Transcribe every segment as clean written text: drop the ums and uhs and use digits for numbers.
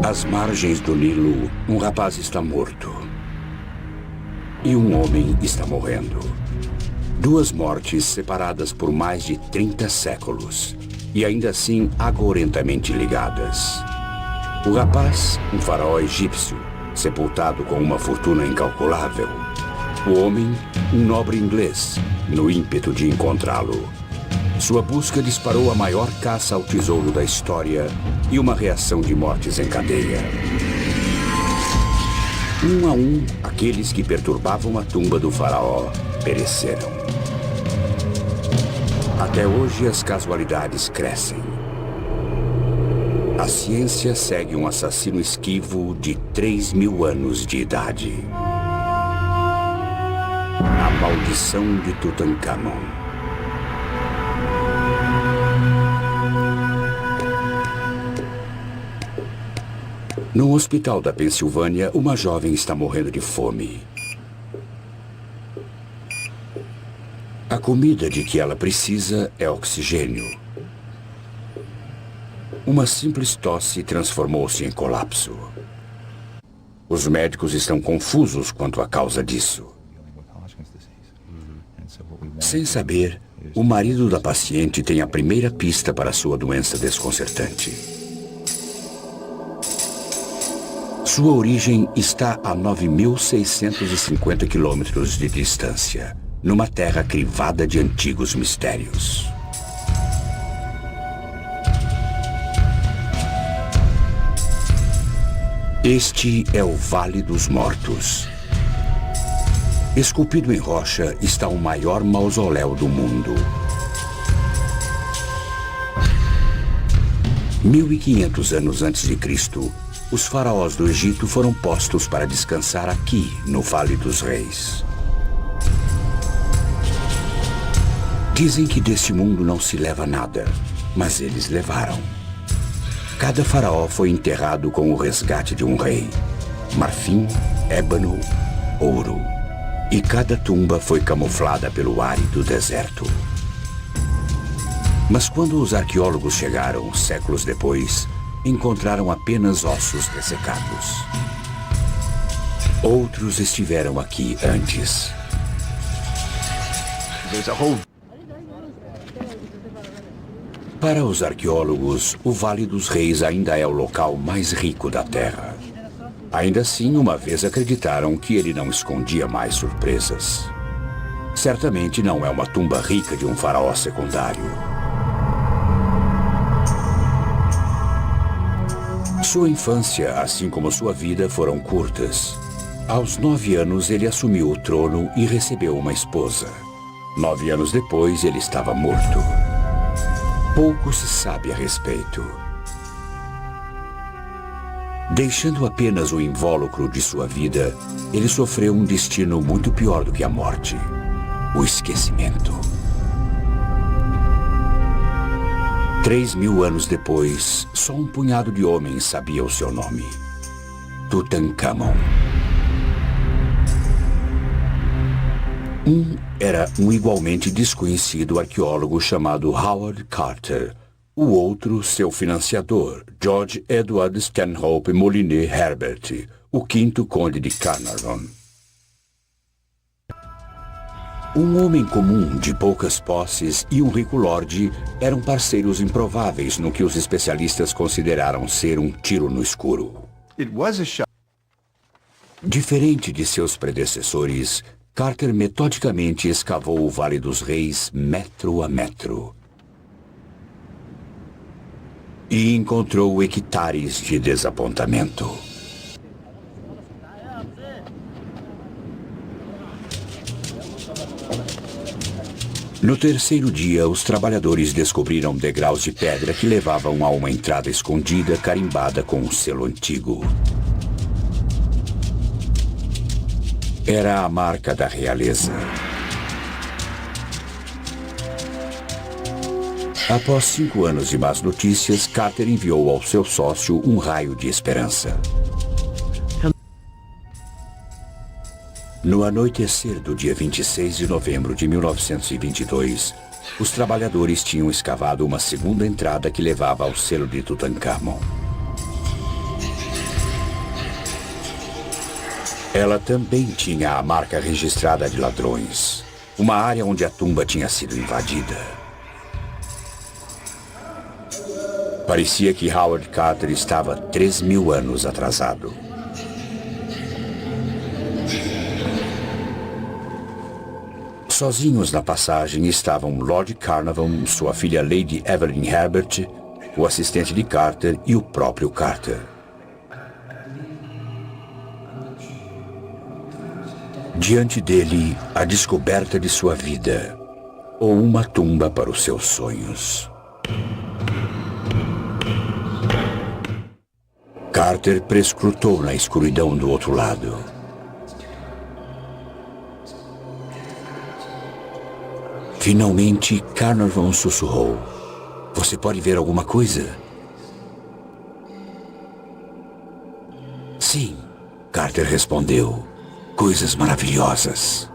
Às margens do Nilo, um rapaz está morto. E um homem está morrendo. Duas mortes separadas por mais de 30 séculos. E ainda assim agorentamente ligadas. O rapaz, um faraó egípcio, sepultado com uma fortuna incalculável. O homem, um nobre inglês, no ímpeto de encontrá-lo. Sua busca disparou a maior caça ao tesouro da história e uma reação de mortes em cadeia. Um a um, aqueles que perturbavam a tumba do faraó pereceram. Até hoje as casualidades crescem. A ciência segue um assassino esquivo de 3.000 anos de idade. A maldição de Tutancâmon. No hospital da Pensilvânia, uma jovem está morrendo de fome. A comida de que ela precisa é oxigênio. Uma simples tosse transformou-se em colapso. Os médicos estão confusos quanto à causa disso. Sem saber, o marido da paciente tem a primeira pista para sua doença desconcertante. Sua origem está a 9.650 quilômetros de distância, numa terra crivada de antigos mistérios. Este é o Vale dos Mortos. Esculpido em rocha está o maior mausoléu do mundo. 1500 anos antes de Cristo, os faraós do Egito foram postos para descansar aqui, no Vale dos Reis. Dizem que deste mundo não se leva nada, mas eles levaram. Cada faraó foi enterrado com o resgate de um rei. Marfim, ébano, ouro. E cada tumba foi camuflada pelo árido deserto. Mas quando os arqueólogos chegaram, séculos depois, encontraram apenas ossos ressecados. Outros estiveram aqui antes. Para os arqueólogos, o Vale dos Reis ainda é o local mais rico da Terra. Ainda assim, uma vez acreditaram que ele não escondia mais surpresas. Certamente não é uma tumba rica de um faraó secundário. Sua infância, assim como sua vida, foram curtas. Aos 9 anos, ele assumiu o trono e recebeu uma esposa. 9 anos depois, ele estava morto. Pouco se sabe a respeito. Deixando apenas o invólucro de sua vida, ele sofreu um destino muito pior do que a morte: o esquecimento. 3.000 anos depois, só um punhado de homens sabia o seu nome: Tutancâmon. Era um igualmente desconhecido arqueólogo chamado Howard Carter. O outro, seu financiador, George Edward Stanhope Molyneux Herbert, o quinto conde de Carnarvon. Um homem comum de poucas posses e um rico lorde eram parceiros improváveis no que os especialistas consideraram ser um tiro no escuro. Diferente de seus predecessores, Carter metodicamente escavou o Vale dos Reis metro a metro. E encontrou hectares de desapontamento. No terceiro dia, os trabalhadores descobriram degraus de pedra que levavam a uma entrada escondida carimbada com um selo antigo. Era a marca da realeza. Após 5 anos de más notícias, Carter enviou ao seu sócio um raio de esperança. No anoitecer do dia 26 de novembro de 1922, os trabalhadores tinham escavado uma segunda entrada que levava ao selo de Tutancâmon. Ela também tinha a marca registrada de ladrões. Uma área onde a tumba tinha sido invadida. Parecia que Howard Carter estava 3.000 anos atrasado. Sozinhos na passagem estavam Lord Carnarvon, sua filha Lady Evelyn Herbert, o assistente de Carter e o próprio Carter. Diante dele, a descoberta de sua vida, ou uma tumba para os seus sonhos. Carter prescrutou na escuridão do outro lado. Finalmente, Carnarvon sussurrou. Você pode ver alguma coisa? Sim, Carter respondeu. Coisas maravilhosas.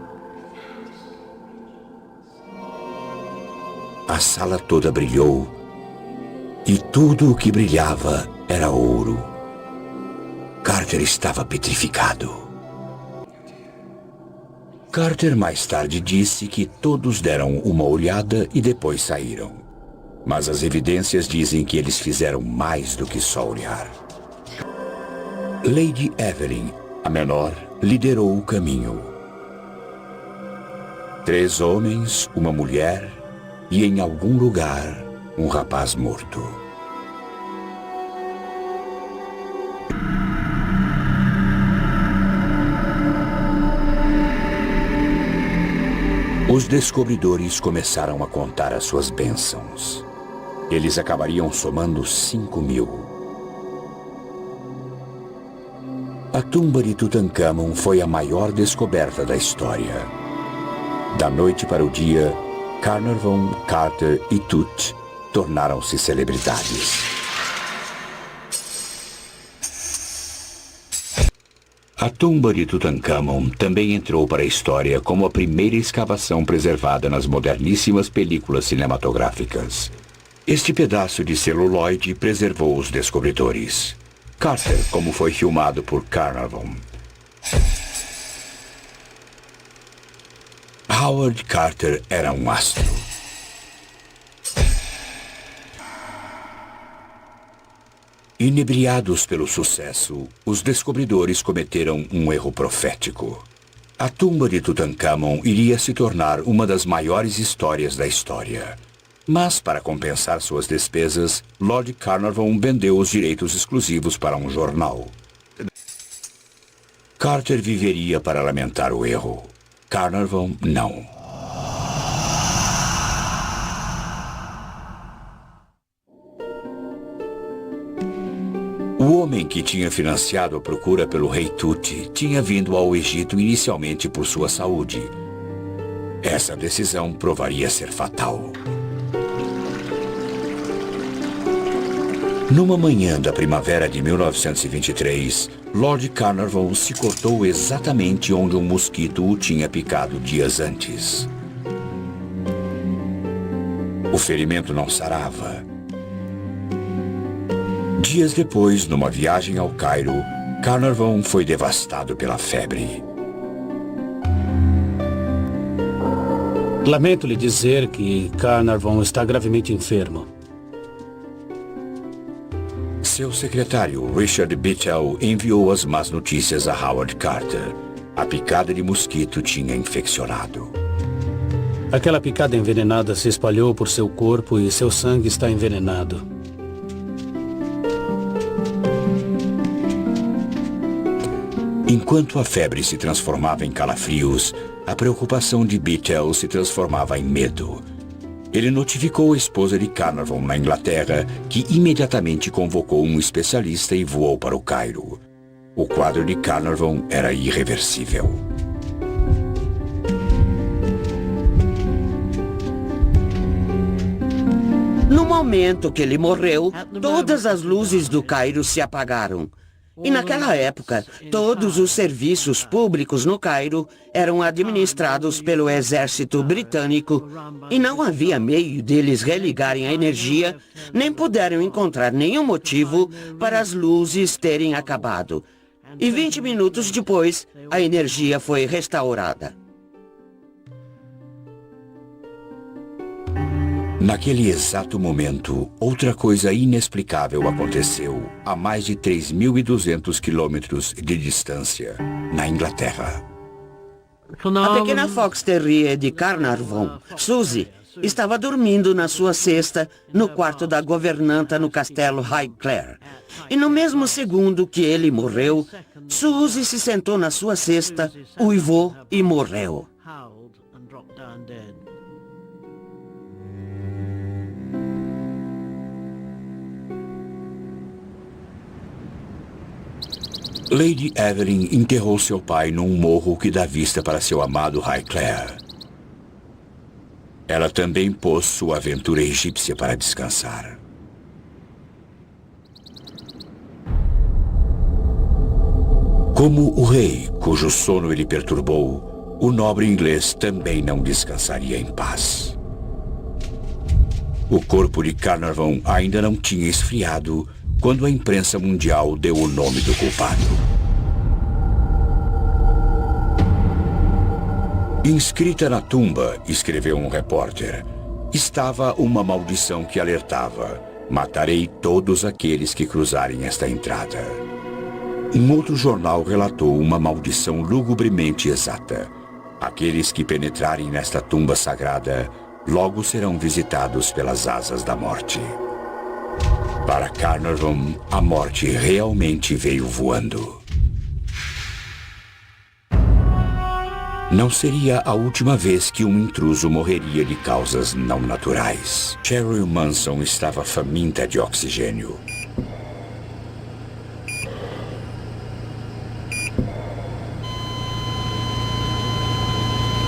A sala toda brilhou e tudo o que brilhava era ouro. Carter estava petrificado. Carter mais tarde disse que todos deram uma olhada e depois saíram. Mas as evidências dizem que eles fizeram mais do que só olhar. Lady Evelyn, a menor, liderou o caminho. 3 homens, uma mulher e, em algum lugar, um rapaz morto. Os descobridores começaram a contar as suas bênçãos. Eles acabariam somando 5.000. A tumba de Tutankhamon foi a maior descoberta da história. Da noite para o dia, Carnarvon, Carter e Tut tornaram-se celebridades. A tumba de Tutankhamon também entrou para a história como a primeira escavação preservada nas moderníssimas películas cinematográficas. Este pedaço de celuloide preservou os descobridores. Carter, como foi filmado por Carnarvon. Howard Carter era um astro. Inebriados pelo sucesso, os descobridores cometeram um erro profético. A tumba de Tutankhamon iria se tornar uma das maiores histórias da história. Mas, para compensar suas despesas, Lord Carnarvon vendeu os direitos exclusivos para um jornal. Carter viveria para lamentar o erro. Carnarvon, não. O homem que tinha financiado a procura pelo rei Tut tinha vindo ao Egito inicialmente por sua saúde. Essa decisão provaria ser fatal. Numa manhã da primavera de 1923, Lord Carnarvon se cortou exatamente onde um mosquito o tinha picado dias antes. O ferimento não sarava. Dias depois, numa viagem ao Cairo, Carnarvon foi devastado pela febre. Lamento lhe dizer que Carnarvon está gravemente enfermo. Seu secretário, Richard Bittell, enviou as más notícias a Howard Carter. A picada de mosquito tinha infeccionado. Aquela picada envenenada se espalhou por seu corpo e seu sangue está envenenado. Enquanto a febre se transformava em calafrios, a preocupação de Bittell se transformava em medo. Ele notificou a esposa de Carnarvon na Inglaterra, que imediatamente convocou um especialista e voou para o Cairo. O quadro de Carnarvon era irreversível. No momento que ele morreu, todas as luzes do Cairo se apagaram. E naquela época, todos os serviços públicos no Cairo eram administrados pelo exército britânico e não havia meio deles religarem a energia, nem puderam encontrar nenhum motivo para as luzes terem acabado. e 20 minutos depois, a energia foi restaurada. Naquele exato momento, outra coisa inexplicável aconteceu a mais de 3.200 quilômetros de distância, na Inglaterra. A pequena Fox Terrier de Carnarvon, Suzy, estava dormindo na sua cesta no quarto da governanta no castelo Highclere. E no mesmo segundo que ele morreu, Suzy se sentou na sua cesta, uivou e morreu. Lady Evelyn enterrou seu pai num morro que dá vista para seu amado Highclere. Ela também pôs sua aventura egípcia para descansar. Como o rei, cujo sono ele perturbou, o nobre inglês também não descansaria em paz. O corpo de Carnarvon ainda não tinha esfriado quando a imprensa mundial deu o nome do culpado. Inscrita na tumba, escreveu um repórter, estava uma maldição que alertava: matarei todos aqueles que cruzarem esta entrada. Um outro jornal relatou uma maldição lugubremente exata: aqueles que penetrarem nesta tumba sagrada logo serão visitados pelas asas da morte. Para Carnarvon, a morte realmente veio voando. Não seria a última vez que um intruso morreria de causas não naturais. Cheryl Manson estava faminta de oxigênio.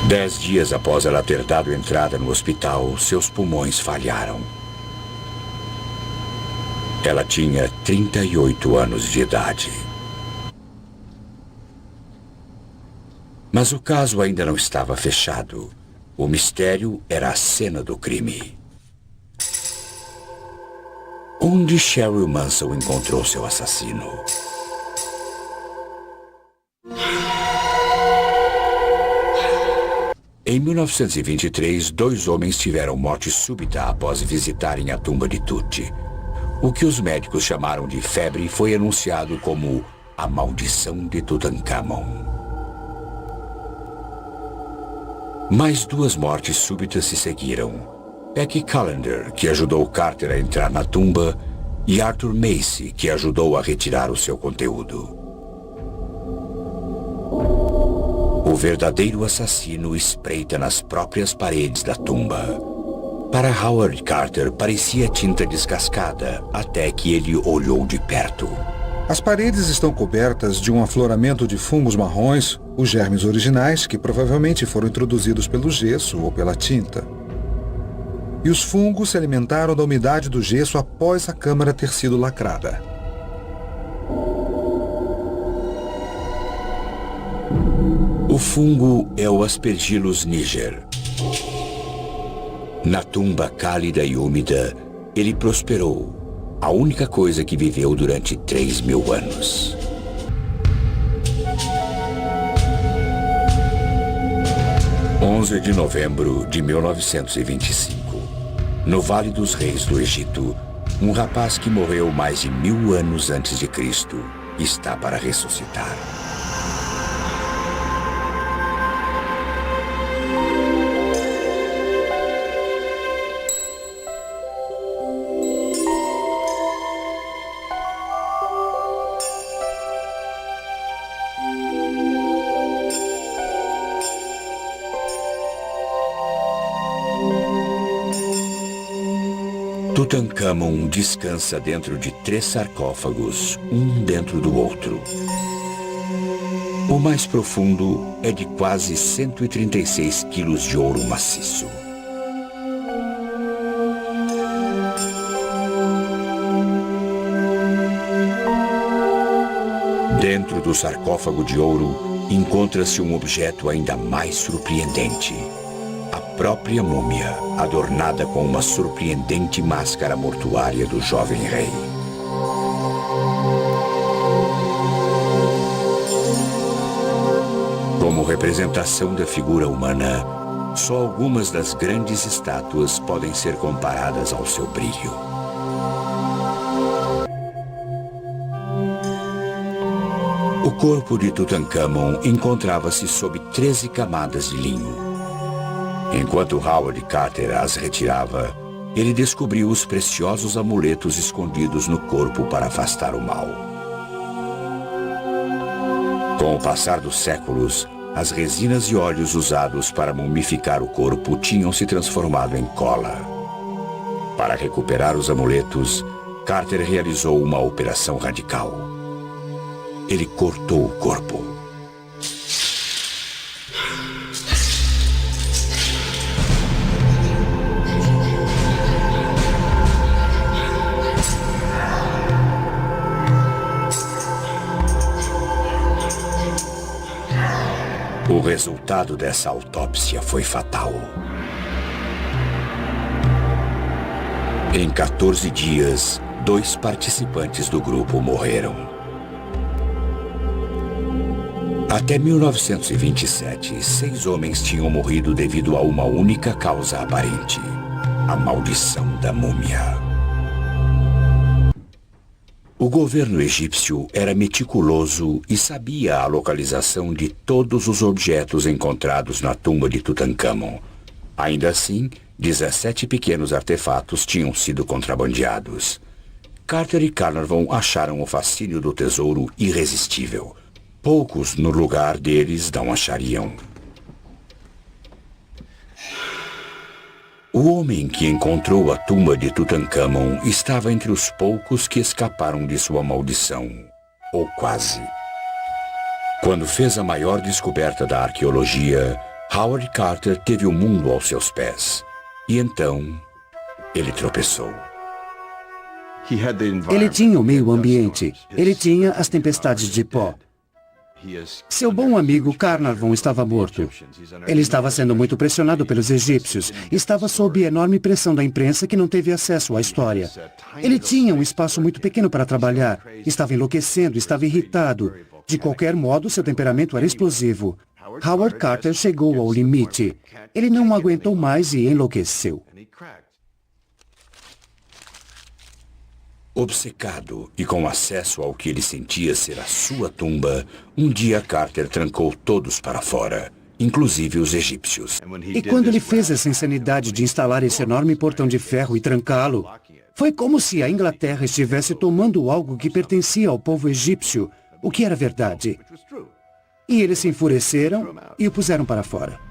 Dez dias após ela ter dado entrada no hospital, seus pulmões falharam. Ela tinha 38 anos de idade. Mas o caso ainda não estava fechado. O mistério era a cena do crime. Onde Cheryl Manson encontrou seu assassino? Em 1923, 2 homens tiveram morte súbita após visitarem a tumba de Tut. O que os médicos chamaram de febre foi anunciado como a maldição de Tutankhamon. Mais 2 mortes súbitas se seguiram. Becky Callender, que ajudou Carter a entrar na tumba, e Arthur Macy, que ajudou a retirar o seu conteúdo. O verdadeiro assassino espreita nas próprias paredes da tumba. Para Howard Carter, parecia tinta descascada, até que ele olhou de perto. As paredes estão cobertas de um afloramento de fungos marrons, os germes originais que provavelmente foram introduzidos pelo gesso ou pela tinta. E os fungos se alimentaram da umidade do gesso após a câmara ter sido lacrada. O fungo é o Aspergillus niger. Na tumba cálida e úmida, ele prosperou, a única coisa que viveu durante 3.000 anos. (11 de novembro de 1925). No Vale dos Reis do Egito, um rapaz que morreu mais de 1000 anos antes de Cristo está para ressuscitar. Tutankhamon descansa dentro de 3 sarcófagos, um dentro do outro. O mais profundo é de quase 136 quilos de ouro maciço. Dentro do sarcófago de ouro encontra-se um objeto ainda mais surpreendente. A própria múmia, adornada com uma surpreendente máscara mortuária do jovem rei. representação da figura humana, só algumas das grandes estátuas podem ser comparadas ao seu brilho. O corpo de Tutankhamon encontrava-se sob 13 camadas de linho. Enquanto Howard Carter as retirava, ele descobriu os preciosos amuletos escondidos no corpo para afastar o mal. Com o passar dos séculos, as resinas e óleos usados para mumificar o corpo tinham se transformado em cola. Para recuperar os amuletos, Carter realizou uma operação radical. Ele cortou o corpo. O resultado dessa autópsia foi fatal. Em 14 dias, 2 participantes do grupo morreram. Até 1927, 6 homens tinham morrido devido a uma única causa aparente: a maldição da múmia. O governo egípcio era meticuloso e sabia a localização de todos os objetos encontrados na tumba de Tutankhamon. Ainda assim, 17 pequenos artefatos tinham sido contrabandeados. Carter e Carnarvon acharam o fascínio do tesouro irresistível. Poucos no lugar deles não achariam. O homem que encontrou a tumba de Tutankhamon estava entre os poucos que escaparam de sua maldição, ou quase. Quando fez a maior descoberta da arqueologia, Howard Carter teve o mundo aos seus pés. E então, ele tropeçou. Ele tinha o meio ambiente. Ele tinha as tempestades de pó. Seu bom amigo Carnarvon estava morto. Ele estava sendo muito pressionado pelos egípcios. Estava sob enorme pressão da imprensa que não teve acesso à história. Ele tinha um espaço muito pequeno para trabalhar. Estava enlouquecendo, estava irritado. De qualquer modo, seu temperamento era explosivo. Howard Carter chegou ao limite. Ele não aguentou mais e enlouqueceu. Obcecado e com acesso ao que ele sentia ser a sua tumba, um dia Carter trancou todos para fora, inclusive os egípcios. E quando ele fez essa insanidade de instalar esse enorme portão de ferro e trancá-lo, foi como se a Inglaterra estivesse tomando algo que pertencia ao povo egípcio, o que era verdade. E eles se enfureceram e o puseram para fora.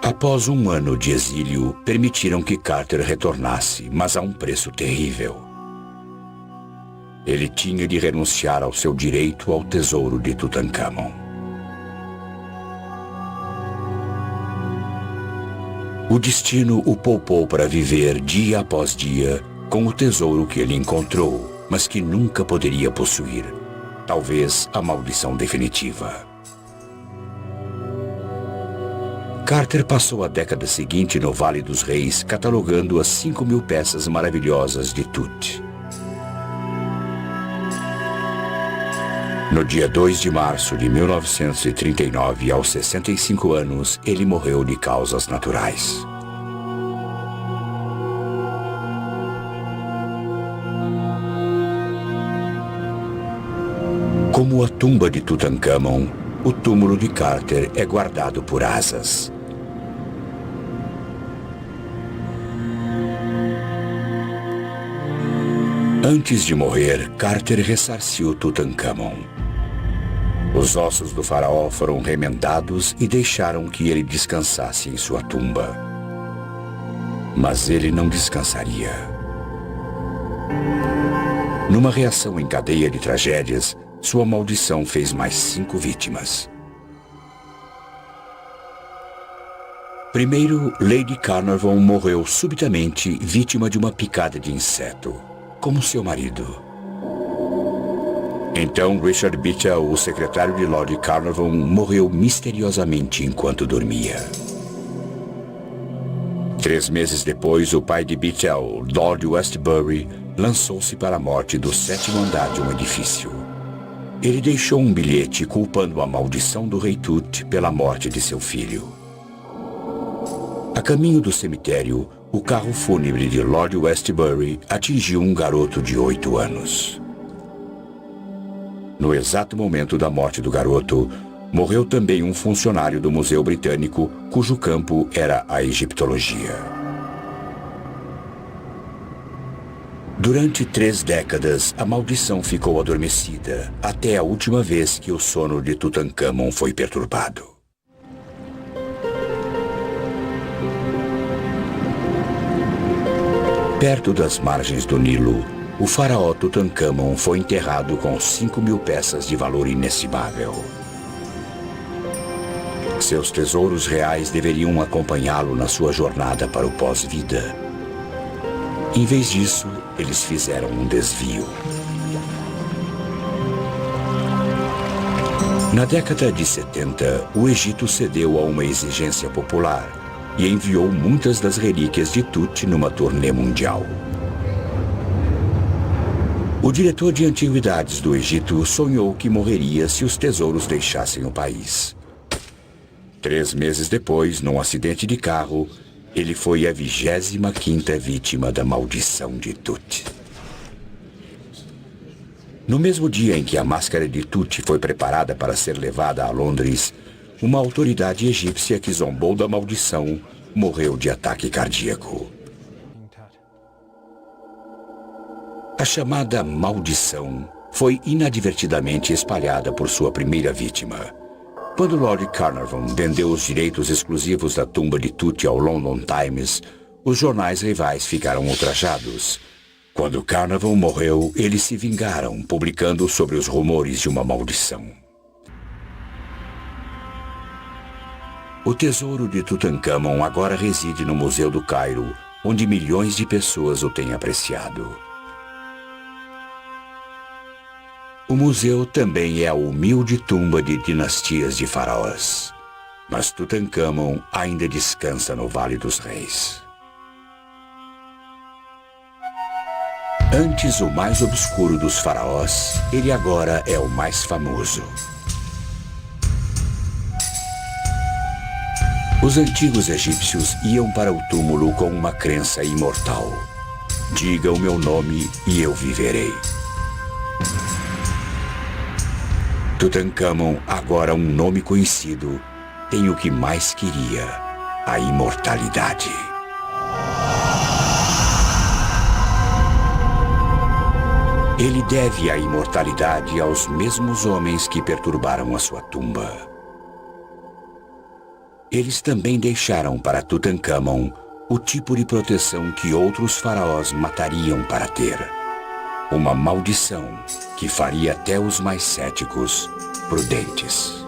Após um ano de exílio, permitiram que Carter retornasse, mas a um preço terrível. Ele tinha de renunciar ao seu direito ao tesouro de Tutankhamon. O destino o poupou para viver dia após dia com o tesouro que ele encontrou, mas que nunca poderia possuir. Talvez a maldição definitiva. Carter passou a década seguinte no Vale dos Reis catalogando as 5.000 peças maravilhosas de Tut. No dia 2 de março de 1939, aos 65 anos, ele morreu de causas naturais. Como a tumba de Tutankhamon, o túmulo de Carter é guardado por asas. Antes de morrer, Carter ressarciu Tutankhamon. Os ossos do faraó foram remendados e deixaram que ele descansasse em sua tumba. Mas ele não descansaria. Numa reação em cadeia de tragédias, sua maldição fez mais 5 vítimas. Primeiro, Lady Carnarvon morreu subitamente vítima de uma picada de inseto, como seu marido. Então, Richard Beecher, o secretário de Lord Carnarvon, morreu misteriosamente enquanto dormia. 3 meses depois, o pai de Bethel, Lord Westbury, lançou-se para a morte do 7º andar de um edifício. Ele deixou um bilhete culpando a maldição do rei Tut pela morte de seu filho. A caminho do cemitério, o carro fúnebre de Lord Westbury atingiu um garoto de 8 anos. No exato momento da morte do garoto, morreu também um funcionário do Museu Britânico, cujo campo era a egiptologia. Durante 3 décadas, a maldição ficou adormecida, até a última vez que o sono de Tutancâmon foi perturbado. Perto das margens do Nilo, o faraó Tutancâmon foi enterrado com 5.000 peças de valor inestimável. Seus tesouros reais deveriam acompanhá-lo na sua jornada para o pós-vida. Em vez disso, eles fizeram um desvio. Na década de 70, o Egito cedeu a uma exigência popular e enviou muitas das relíquias de Tut numa turnê mundial. O diretor de antiguidades do Egito sonhou que morreria se os tesouros deixassem o país. 3 meses depois, num acidente de carro, ele foi a 25ª vítima da maldição de Tut. No mesmo dia em que a máscara de Tut foi preparada para ser levada a Londres, uma autoridade egípcia que zombou da maldição morreu de ataque cardíaco. A chamada maldição foi inadvertidamente espalhada por sua primeira vítima. Quando Lord Carnarvon vendeu os direitos exclusivos da tumba de Tut ao London Times, os jornais rivais ficaram ultrajados. Quando Carnarvon morreu, eles se vingaram, publicando sobre os rumores de uma maldição. O tesouro de Tutancâmon agora reside no Museu do Cairo, onde milhões de pessoas o têm apreciado. O museu também é a humilde tumba de dinastias de faraós. Mas Tutancâmon ainda descansa no Vale dos Reis. Antes o mais obscuro dos faraós, ele agora é o mais famoso. Os antigos egípcios iam para o túmulo com uma crença imortal. Diga o meu nome e eu viverei. Tutancâmon, agora um nome conhecido, tem o que mais queria, a imortalidade. Ele deve a imortalidade aos mesmos homens que perturbaram a sua tumba. Eles também deixaram para Tutancâmon o tipo de proteção que outros faraós matariam para ter. Uma maldição que faria até os mais céticos prudentes.